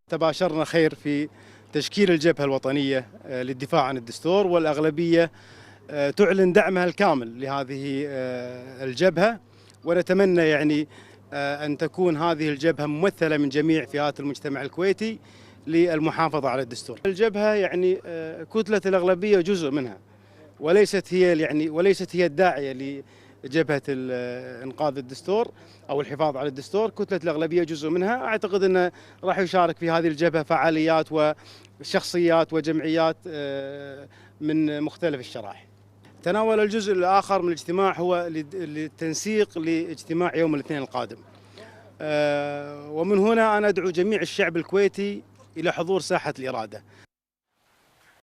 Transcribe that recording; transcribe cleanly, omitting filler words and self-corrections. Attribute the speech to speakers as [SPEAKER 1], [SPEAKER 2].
[SPEAKER 1] تباشرنا خير في تشكيل الجبهة الوطنية للدفاع عن الدستور، والأغلبية تعلن دعمها الكامل لهذه الجبهة، ونتمنى يعني أن تكون هذه الجبهة ممثلة من جميع فئات المجتمع الكويتي للمحافظة على الدستور. الجبهة يعني كتلة الأغلبية جزء منها، وليست هي الداعية لجبهة إنقاذ الدستور أو الحفاظ على الدستور. كتلة الأغلبية جزء منها. أعتقد أنه راح يشارك في هذه الجبهة فعاليات وشخصيات وجمعيات من مختلف الشرائح. تناول الجزء الآخر من الاجتماع هو للتنسيق لاجتماع يوم الاثنين القادم، ومن هنا أنا أدعو جميع الشعب الكويتي إلى حضور ساحة الإرادة.